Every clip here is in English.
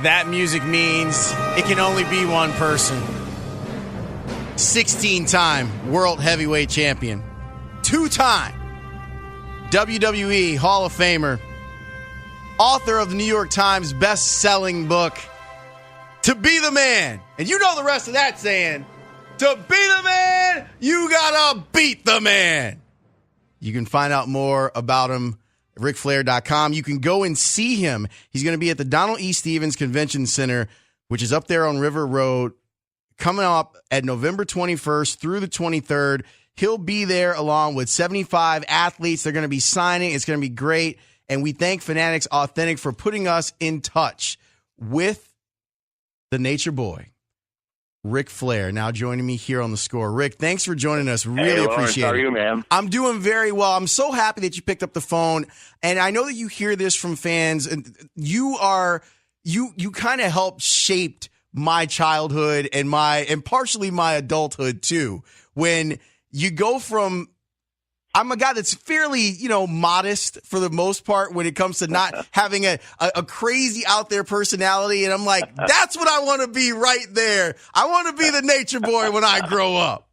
that music means it can only be one person. 16-time World Heavyweight Champion. 2-time WWE Hall of Famer. Author of the New York Times best-selling book, To Be the Man. And you know the rest of that saying. To be the man, you gotta beat the man. You can find out more about him at rickflair.com. You can go and see him. He's going to be at the Donald E. Stevens Convention Center, which is up there on River Road, coming up at November 21st through the 23rd. He'll be there along with 75 athletes. They're going to be signing. It's going to be great. And we thank Fanatics Authentic for putting us in touch with the Nature Boy, Ric Flair, now joining me here on The Score. Rick, thanks for joining us. Really appreciate it. How are you, man? I'm doing very well. I'm so happy that you picked up the phone. And I know that you hear this from fans. And you kind of helped shaped my childhood and partially my adulthood too. When you go from, I'm a guy that's fairly, modest for the most part when it comes to not having a crazy out there personality. And I'm like, that's what I want to be right there. I want to be the Nature Boy when I grow up.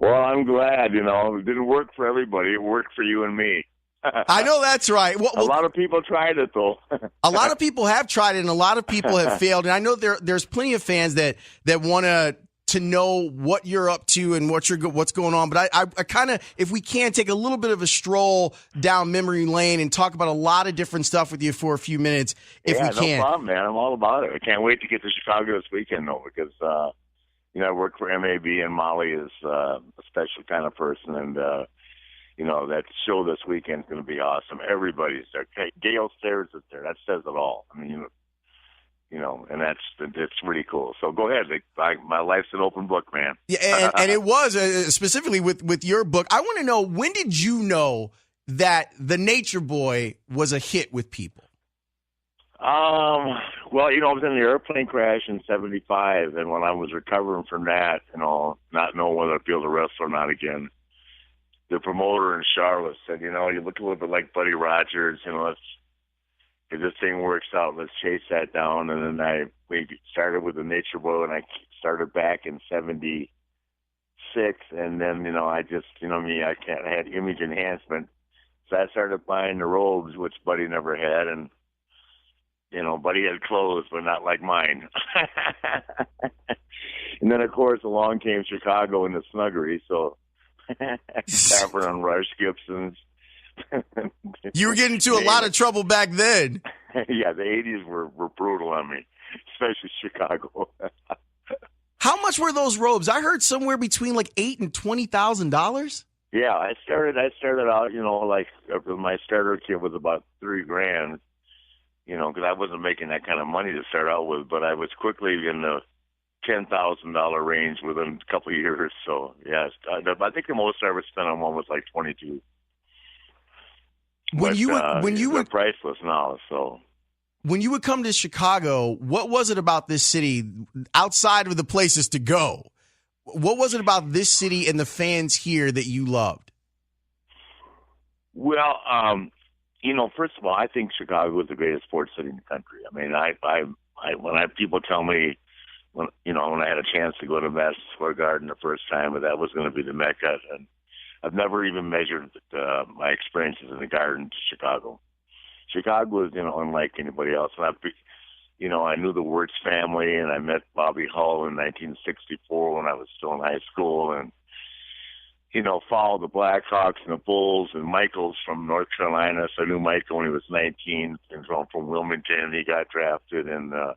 Well, I'm glad, it didn't work for everybody. It worked for you and me. I know that's right. Well, a lot of people tried it, though. A lot of people have tried it, and a lot of people have failed. And I know there's plenty of fans that want to know what you're up to and what's going on. But I kind of, if we can, take a little bit of a stroll down memory lane and talk about a lot of different stuff with you for a few minutes, if we can. No problem, man. I'm all about it. I can't wait to get to Chicago this weekend, though, because, I work for MAB, and Molly is a special kind of person, and, that show this weekend is going to be awesome. Everybody's there. Gail Sayers is there. That says it all. I mean, and it's really cool. So go ahead. My life's an open book, man. Yeah, and it was specifically with your book. I want to know, when did you know that The Nature Boy was a hit with people? Well, I was in the airplane crash in '75, and when I was recovering from that, not knowing whether I'd be able to wrestle or not again, the promoter in Charlotte said, you look a little bit like Buddy Rogers, if this thing works out, let's chase that down. And then we started with the Nature Boy, and I started back in '76. And then, I just, I had image enhancement. So I started buying the robes, which Buddy never had. And, Buddy had clothes, but not like mine. And then, of course, along came Chicago and the Snuggery. So Stafford on Rush, Gibson's. You were getting into a lot of trouble back then. Yeah, the 80s were brutal on me, especially Chicago. How much were those robes? I heard somewhere between like $8,000 and $20,000. Yeah, I started out, my starter kit was about $3,000, because I wasn't making that kind of money to start out with, but I was quickly in the $10,000 range within a couple of years. So yeah, I think the most I ever spent on one was like $22,000. When you were priceless now, so when you would come to Chicago, what was it about this city outside of the places to go? What was it about this city and the fans here that you loved? Well, first of all, I think Chicago is the greatest sports city in the country. I mean, when people tell me when I had a chance to go to Madison Square Garden the first time, that was going to be the Mecca, and I've never even measured my experiences in the Garden to Chicago. Chicago is, unlike anybody else. And I knew the Wirtz family, and I met Bobby Hull in 1964 when I was still in high school, and followed the Blackhawks and the Bulls, and Michael's from North Carolina. So I knew Michael when he was 19. And from Wilmington, he got drafted, and of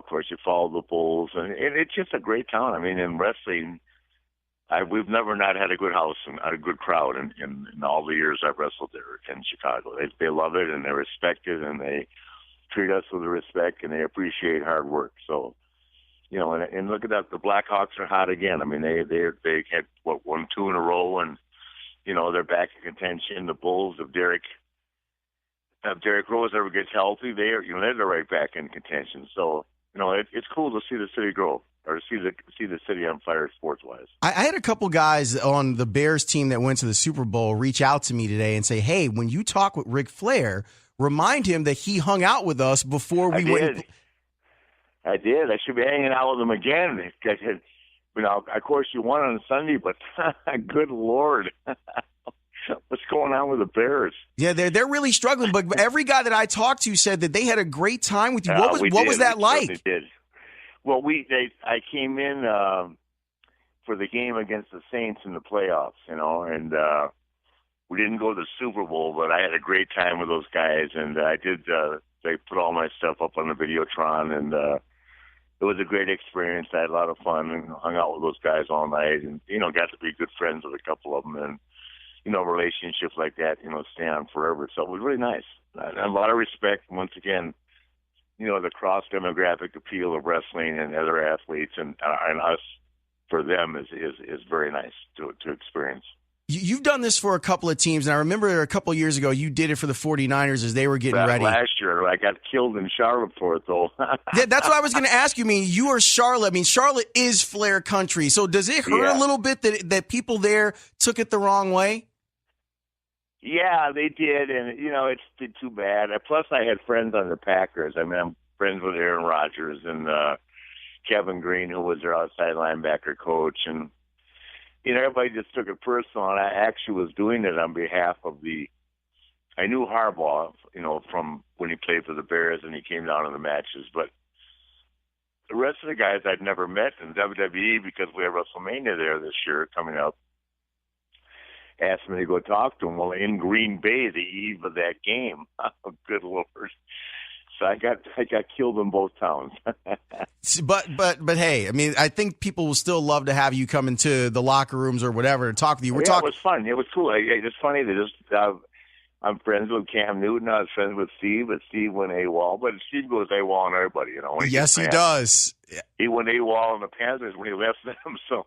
course, you follow the Bulls, and it's just a great town. I mean, in wrestling, we've never not had a good house and a good crowd in all the years I've wrestled there in Chicago. They love it, and they respect it, and they treat us with respect, and they appreciate hard work. So, and look at that, the Blackhawks are hot again. I mean, they had won 2 in a row, and they're back in contention. The Bulls of Derek Rose ever gets healthy, they're right back in contention. So, it's cool to see the city grow, or to see the city on fire sports-wise. I had a couple guys on the Bears team that went to the Super Bowl reach out to me today and say, hey, when you talk with Ric Flair, remind him that he hung out with us before we went. I did. I should be hanging out with him again. I said, of course you won on Sunday, but good Lord. What's going on with the Bears? Yeah, they're really struggling. But every guy that I talked to said that they had a great time with you. What was that like? We did. Well, I came in for the game against the Saints in the playoffs, and we didn't go to the Super Bowl, but I had a great time with those guys, and I did. They put all my stuff up on the Videotron, and it was a great experience. I had a lot of fun and hung out with those guys all night, and got to be good friends with a couple of them, and relationships like that, stay on forever. So it was really nice. And a lot of respect, once again, the cross-demographic appeal of wrestling and other athletes and us for them is very nice to experience. You've done this for a couple of teams, and I remember a couple of years ago you did it for the 49ers as they were getting ready. Last year, I got killed in Charlotte for it, though. Yeah, that's what I was going to ask you. I mean, you are Charlotte. I mean, Charlotte is Flair country. So does it hurt a little bit that people there took it the wrong way? Yeah, they did, and it's too bad. Plus, I had friends on the Packers. I mean, I'm friends with Aaron Rodgers and Kevin Green, who was their outside linebacker coach, and everybody just took it personal. And I actually was doing it on behalf of I knew Harbaugh, from when he played for the Bears and he came down to the matches, but the rest of the guys I'd never met in WWE because we have WrestleMania there this year coming up. Asked me to go talk to him. Well, in Green Bay, the eve of that game. Oh, good Lord. So I got killed in both towns. but hey, I mean, I think people will still love to have you come into the locker rooms or whatever and talk with you. It was fun. It was cool. It's funny that I'm friends with Cam Newton. I was friends with Steve, but Steve went AWOL. But Steve goes AWOL on everybody, Yes, he does. He went AWOL on the Panthers when he left them, so...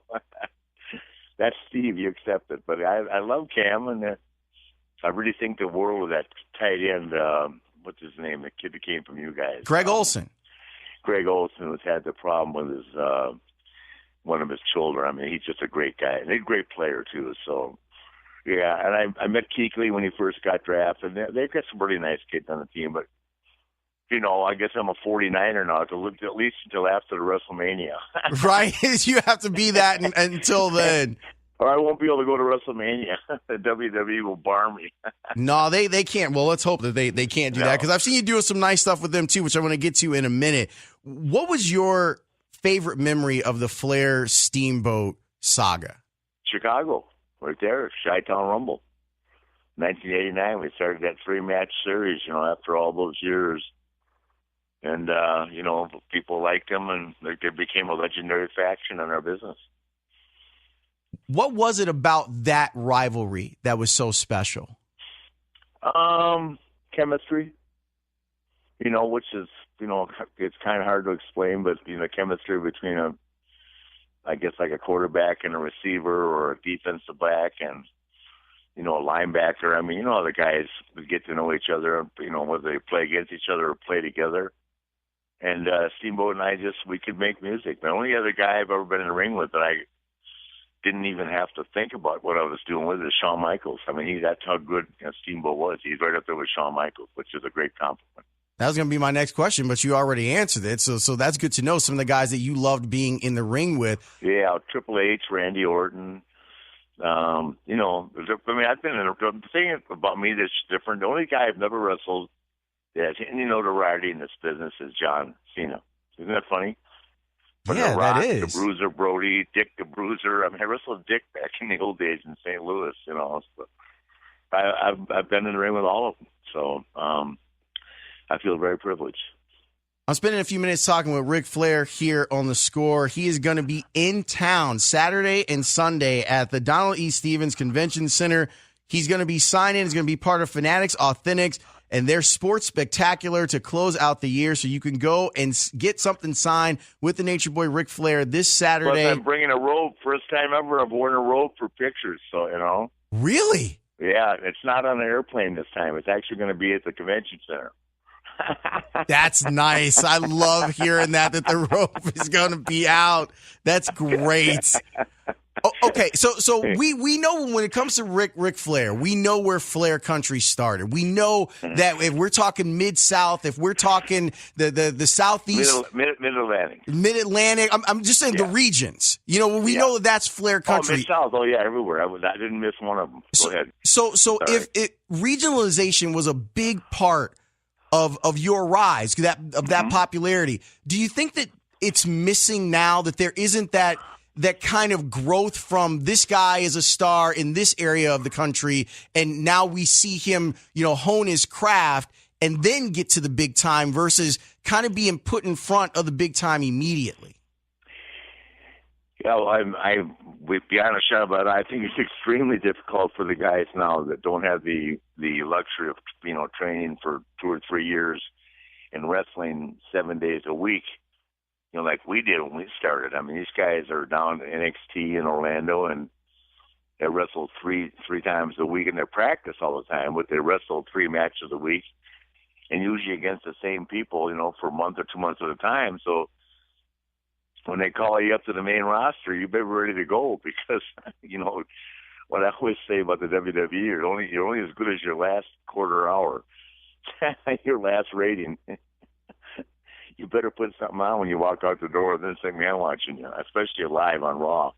That's Steve, you accept it. But I love Cam, and I really think the world of that tight end, what's his name, the kid that came from you guys? Greg Olson. Greg Olson has had the problem with his one of his children. I mean, he's just a great guy, and he's a great player, too. So, yeah, and I met Kuechly when he first got drafted. They've got some really nice kids on the team, but I guess I'm a 49er now, at least until after the WrestleMania. Right? You have to be that until then. Or I won't be able to go to WrestleMania. The WWE will bar me. No, they can't. Well, let's hope that they can't do that, because I've seen you doing some nice stuff with them, too, which I want to get to in a minute. What was your favorite memory of the Flair Steamboat saga? Chicago, right there, Chi-Town Rumble. 1989, we started that 3-match series, after all those years. And, people liked them, and they became a legendary faction in our business. What was it about that rivalry that was so special? Chemistry. Which is, it's kind of hard to explain, but, chemistry between a quarterback and a receiver, or a defensive back and, a linebacker. I mean, the guys would get to know each other, whether they play against each other or play together. And Steamboat and I we could make music. The only other guy I've ever been in the ring with that I didn't even have to think about what I was doing with is Shawn Michaels. I mean, that's how good Steamboat was. He's right up there with Shawn Michaels, which is a great compliment. That was going to be my next question, but you already answered it. So that's good to know, some of the guys that you loved being in the ring with. Yeah, Triple H, Randy Orton. I've been the thing about me that's different. The only guy I've never wrestled that has any notoriety in this business is John Cena. Isn't that funny? But yeah, Rock, that is. The Bruiser Brody, Dick the Bruiser. I mean, I wrestled Dick back in the old days in St. Louis, So I've been in the ring with all of them. So I feel very privileged. I'm spending a few minutes talking with Ric Flair here on The Score. He is going to be in town Saturday and Sunday at the Donald E. Stevens Convention Center. He's going to be signing. He's going to be part of Fanatics Authentics and their Sports Spectacular to close out the year. So you can go and get something signed with the Nature Boy Ric Flair this Saturday. Plus, I'm bringing a robe. First time ever I've worn a robe for pictures. So, Really? Yeah, it's not on an airplane this time. It's actually going to be at the convention center. That's nice. I love hearing that the rope is going to be out. That's great. Okay, so we know when it comes to Ric Flair, we know where Flair country started. We know that if we're talking Mid-South, if we're talking the Southeast, Mid-Atlantic, I'm just saying the regions. You know, we know that's Flair country. Oh, Mid-South, everywhere. I didn't miss one of them. Go ahead. So if regionalization was a big part of your rise, that popularity, do you think that it's missing now, that there isn't that kind of growth from this guy is a star in this area of the country, and now we see him, hone his craft and then get to the big time versus kind of being put in front of the big time immediately? Yeah, well, be honest about it, I think it's extremely difficult for the guys now that don't have the luxury of, training for 2 or 3 years and wrestling 7 days a week, like we did when we started. I mean, these guys are down at NXT in Orlando, and they wrestle three times a week, and they practice all the time, but they wrestle 3 matches a week, and usually against the same people, for a month or 2 months at a time. So when they call you up to the main roster, you better be ready to go, because, what I always say about the WWE, you're only as good as your last quarter hour, your last rating. You better put something on when you walk out the door. Then say, man, watching you, especially live on Raw.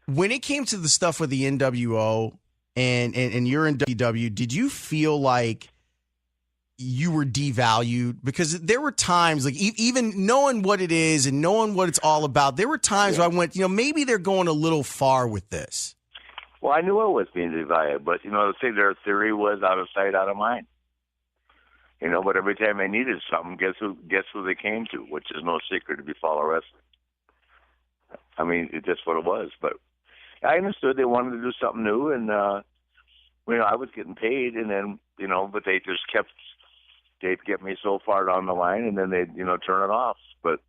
When it came to the stuff with the NWO and you're in WW, did you feel like you were devalued? Because there were times, like even knowing what it is and knowing what it's all about, there were times where I went, maybe they're going a little far with this. Well, I knew I was being devalued, but their theory was out of sight, out of mind. But every time they needed something, guess who they came to, which is no secret to be Follow Wrestling. I mean, it's just what it was. But I understood they wanted to do something new, and I was getting paid, and then but they just they'd get me so far down the line, and then they'd turn it off. But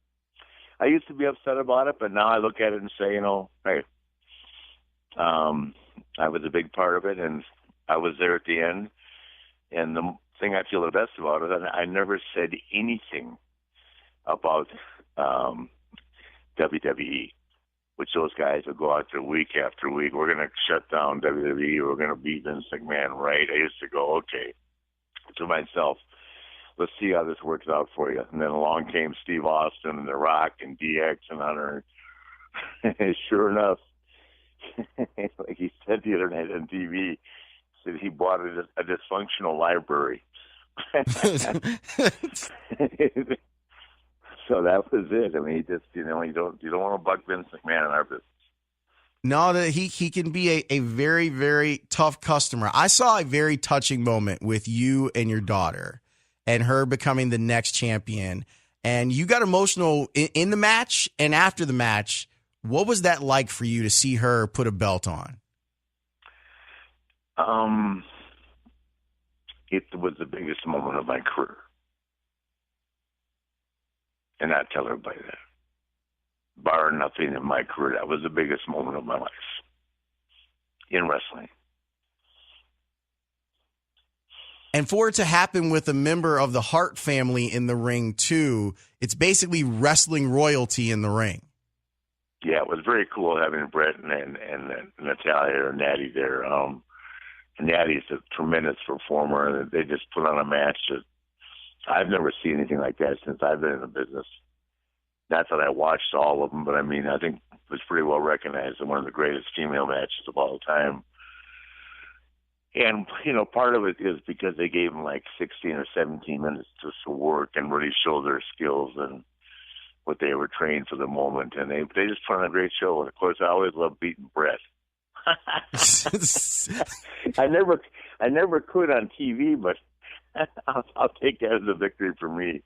I used to be upset about it, but now I look at it and say, hey, I was a big part of it, and I was there at the end, and the thing I feel the best about it, I never said anything about WWE, which those guys would go out there week after week. We're going to shut down WWE. We're going to beat Vince McMahon, right? I used to go, okay, to myself, let's see how this works out for you. And then along came Steve Austin and The Rock and DX and Hunter. Sure enough, like he said the other night on TV, said he bought a dysfunctional library. So that was it. I mean, he just, you don't want to buck Vince McMahon in our business. No, that he can be a very, very tough customer. I saw a very touching moment with you and your daughter and her becoming the next champion. And you got emotional in the match and after the match. What was that like for you to see her put a belt on? It was the biggest moment of my career. And I tell everybody that. Bar nothing in my career, that was the biggest moment of my life in wrestling. And for it to happen with a member of the Hart family in the ring, too, it's basically wrestling royalty in the ring. Yeah, it was very cool having Brett and Natalia or Natty there. Natty's a tremendous performer. They just put on a match that I've never seen anything like that since I've been in the business. Not that I watched all of them, but I mean, I think it was pretty well recognized as one of the greatest female matches of all time. And, part of it is because they gave them like 16 or 17 minutes just to work and really show their skills and what they were trained for the moment. And they just put on a great show. And, of course, I always loved beating Brett. I never could on TV, but I'll take that as a victory for me.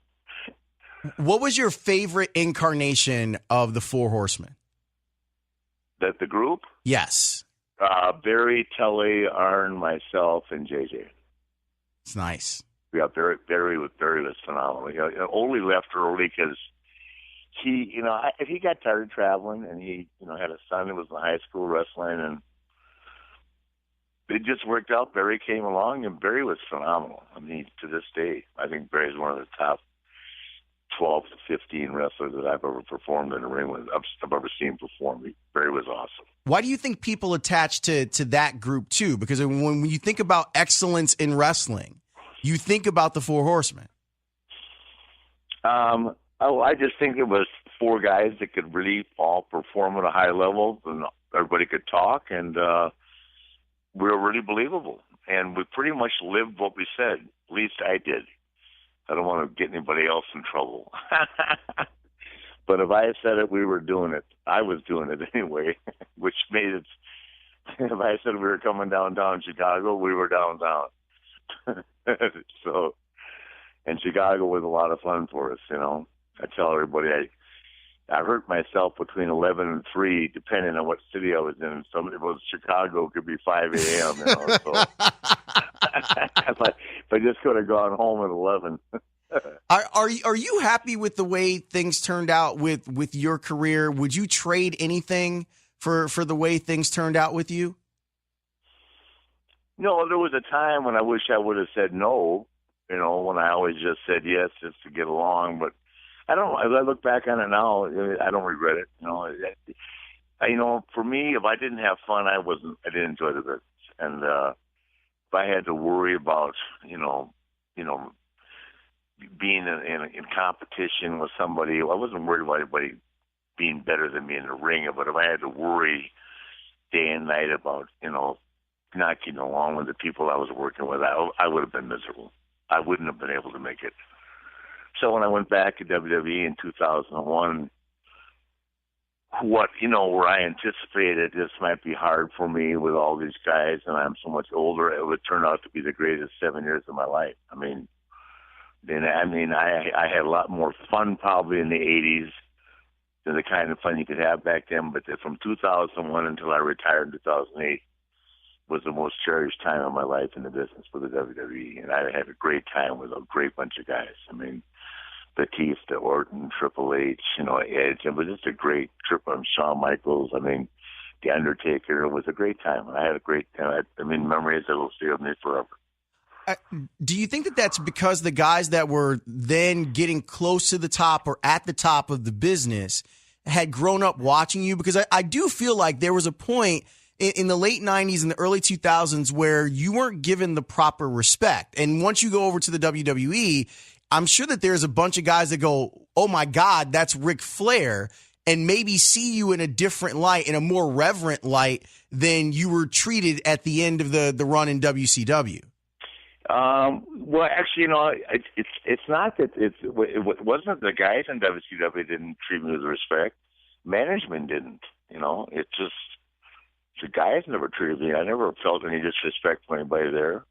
What was your favorite incarnation of the Four Horsemen? That the group? Yes. Barry, Tully, Arn, myself, and JJ. It's nice. Yeah, Barry was phenomenal. Ole left early because he, he got tired of traveling, and he, had a son who was in high school wrestling, and it just worked out. Barry came along, and Barry was phenomenal. I mean, to this day, I think Barry's one of the top 12 to 15 wrestlers that I've ever performed in the ring with. I've ever seen perform. Barry was awesome. Why do you think people attach to that group too? Because when you think about excellence in wrestling, you think about the Four Horsemen. I just think it was four guys that could really all perform at a high level, and everybody could talk, and we were really believable. And we pretty much lived what we said. At least I did. I don't want to get anybody else in trouble. But if I had said it, we were doing it. I was doing it anyway, which made it. If I said we were coming downtown Chicago, we were downtown. So, and Chicago was a lot of fun for us, you know. I tell everybody I hurt myself between 11 and 3, depending on what city I was in. Some it was Chicago, it could be 5 a.m., you know. So if I just could have gone home at 11. Are you happy with the way things turned out with your career? Would you trade anything for the way things turned out with you? No, there was a time when I wish I would have said no, you know, when I always just said yes just to get along. But I don't. As I look back on it now, I don't regret it. You know, for me, if I didn't have fun, I didn't enjoy the business. And if I had to worry about, you know, being in competition with somebody, I wasn't worried about anybody being better than me in the ring. But if I had to worry day and night about, you know, not getting along with the people I was working with, I would have been miserable. I wouldn't have been able to make it. So when I went back to WWE in 2001, where I anticipated this might be hard for me with all these guys, and I'm so much older, it would turn out to be the greatest 7 years of my life. I had a lot more fun probably in the 80s than the kind of fun you could have back then. But from 2001 until I retired in 2008 was the most cherished time of my life in the business for the WWE. And I had a great time with a great bunch of guys. I mean, Batista, Orton, Triple H, Edge. It was just a great trip. Shawn Michaels. I mean, The Undertaker. It was a great time. I had a great time. Memories that will stay with me forever. Do you think that that's because the guys that were then getting close to the top or at the top of the business had grown up watching you? Because I do feel like there was a point in the late 90s and the early 2000s where you weren't given the proper respect. And once you go over to the WWE, I'm sure that there's a bunch of guys that go, oh, my God, that's Ric Flair, and maybe see you in a different light, in a more reverent light than you were treated at the end of the run in WCW. Well, actually, it's not that it wasn't the guys in WCW didn't treat me with respect. Management didn't, It just, the guys never treated me. I never felt any disrespect for anybody there.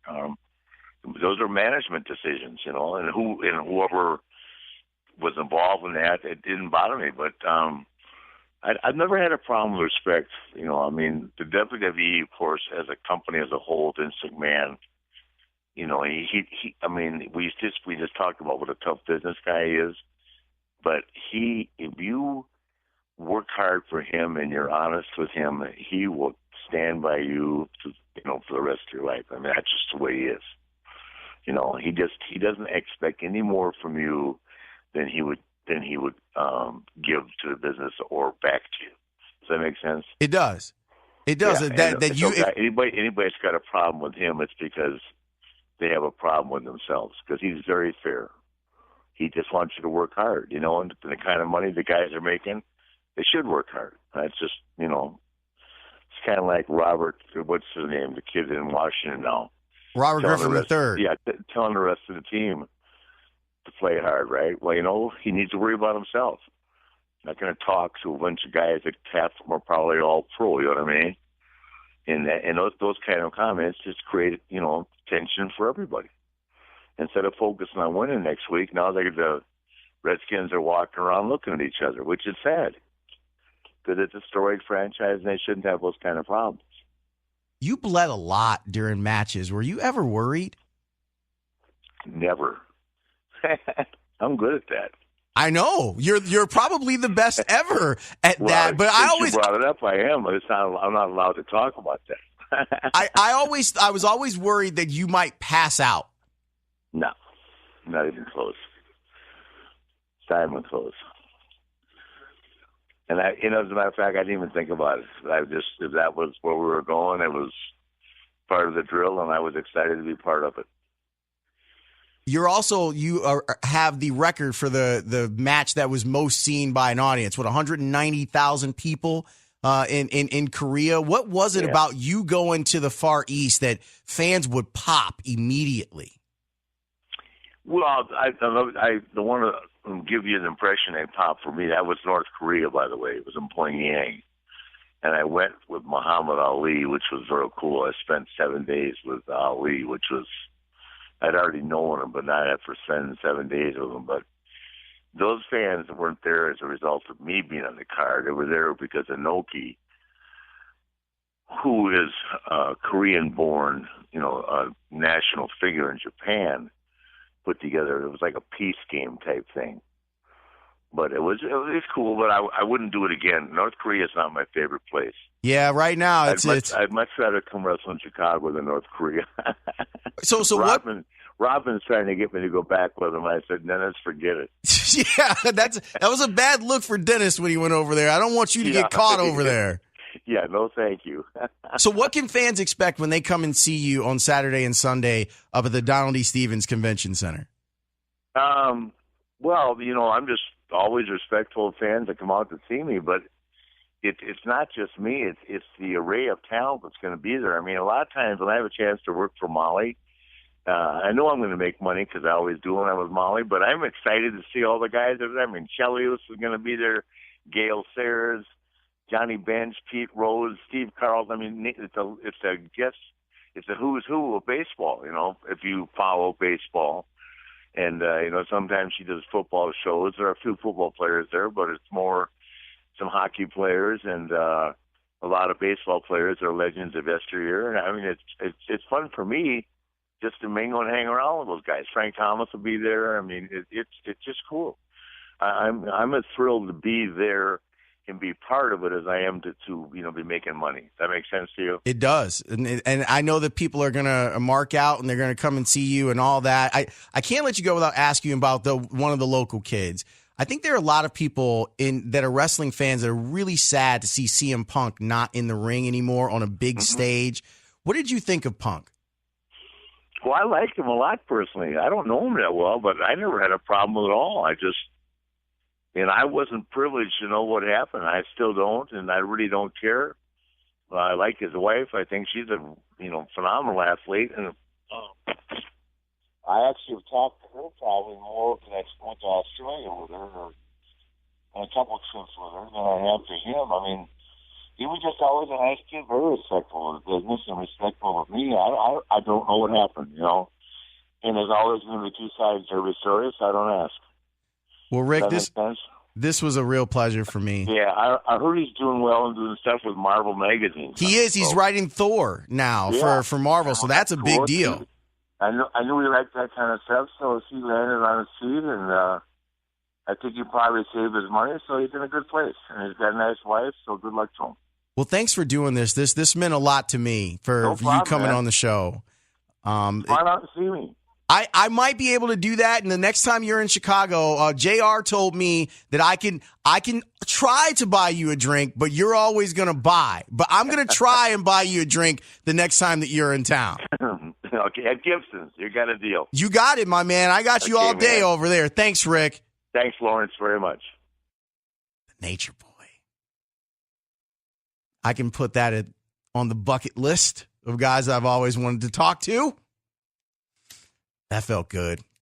Those are management decisions, and whoever was involved in that, it didn't bother me. But I've never had a problem with respect. The WWE, of course, as a company as a whole, Vince McMahon. We just talked about what a tough business guy he is, but if you work hard for him and you're honest with him, he will stand by you for the rest of your life. That's just the way he is. He doesn't expect any more from you than he would give to the business or back to you. Does that make sense? It does. It does. Yeah, anybody's got a problem with him, it's because they have a problem with themselves, because he's very fair. He just wants you to work hard, and the kind of money the guys are making, they should work hard. That's just, it's kind of like Robert, what's his name, the kid in Washington now. Robert Griffin III. Yeah, telling the rest of the team to play hard, right? Well, he needs to worry about himself. Not going to talk to a bunch of guys that half of them are probably all pro, you know what I mean? And those kind of comments just create, tension for everybody. Instead of focusing on winning next week, now the Redskins are walking around looking at each other, which is sad, because it's a storied franchise and they shouldn't have those kind of problems. You bled a lot during matches. Were you ever worried? Never. I'm good at that. I know you're probably the best ever at that. But I brought it up. I am. I'm not allowed to talk about that. I was always worried that you might pass out. No, not even close. time with those. And as a matter of fact, I didn't even think about it. If that was where we were going, it was part of the drill, and I was excited to be part of it. Have the record for the match that was most seen by an audience. 190,000 people in Korea. What was it about you going to the Far East that fans would pop immediately? Well, the one to give you an impression they popped for me, that was North Korea, by the way. It was in Pyongyang. And I went with Muhammad Ali, which was real cool. I spent 7 days with Ali, which was, I'd already known him, but not after spending 7 days with him. But those fans weren't there as a result of me being on the card. They were there because of Noki, who is a Korean-born, a national figure in Japan, put together. It was like a peace game type thing. But it was cool, but I wouldn't do it again. North Korea is not my favorite place. Yeah, right now I'd much rather come wrestle in Chicago than North Korea. So Robin's trying to get me to go back with him. I said, Dennis, forget it. Yeah, that was a bad look for Dennis when he went over there. I don't want you to get caught over there. Yeah, no, thank you. So what can fans expect when they come and see you on Saturday and Sunday up at the Donald E. Stevens Convention Center? Well, I'm just always respectful of fans that come out to see me, but it's not just me. It's the array of talent that's going to be there. I mean, a lot of times when I have a chance to work for Molly, I know I'm going to make money because I always do when I'm with Molly, but I'm excited to see all the guys that are there. I mean, Chelios is going to be there, Gail Sayers, Johnny Bench, Pete Rose, Steve Carlton. I mean, it's a who's who of baseball, if you follow baseball. And, sometimes she does football shows. There are a few football players there, but it's more some hockey players and a lot of baseball players that are legends of yesteryear. And, I mean, it's fun for me just to mingle and hang around with those guys. Frank Thomas will be there. I mean, it's just cool. I'm as thrilled to be there and be part of it as I am to be making money. Does that make sense to you? It does. And I know that people are going to mark out and they're going to come and see you and all that. I can't let you go without asking you about one of the local kids. I think there are a lot of people that are wrestling fans that are really sad to see CM Punk not in the ring anymore on a big stage. What did you think of Punk? Well, I liked him a lot personally. I don't know him that well, but I never had a problem with it at all. And I wasn't privileged to know what happened. I still don't, and I really don't care. I like his wife. I think she's a phenomenal athlete. And I actually have talked to her probably more because I went to Australia with her and a couple of trips with her than I have to him. I mean, he was just always a nice kid, very respectful of the business and respectful of me. I don't know what happened, And there's always going to be two sides to every story, so I don't ask. Well, Rick, this was a real pleasure for me. Yeah, I heard he's doing well and doing stuff with Marvel magazine. He is. He's writing Thor now for Marvel, so that's a big deal. I knew he liked that kind of stuff, so he landed on his feet, and I think he probably saved his money, so he's in a good place. And he's got a nice wife, so good luck to him. Well, thanks for doing this. This meant a lot to me for you coming on the show. Come on out and see me. I might be able to do that, and the next time you're in Chicago, JR told me that I can try to buy you a drink, but you're always going to buy. But I'm going to try and buy you a drink the next time that you're in town. Okay, at Gibson's, you got a deal. You got it, my man. I got you all day over there. Thanks, Rick. Thanks, Lawrence, very much. The Nature Boy. I can put that on the bucket list of guys I've always wanted to talk to. That felt good.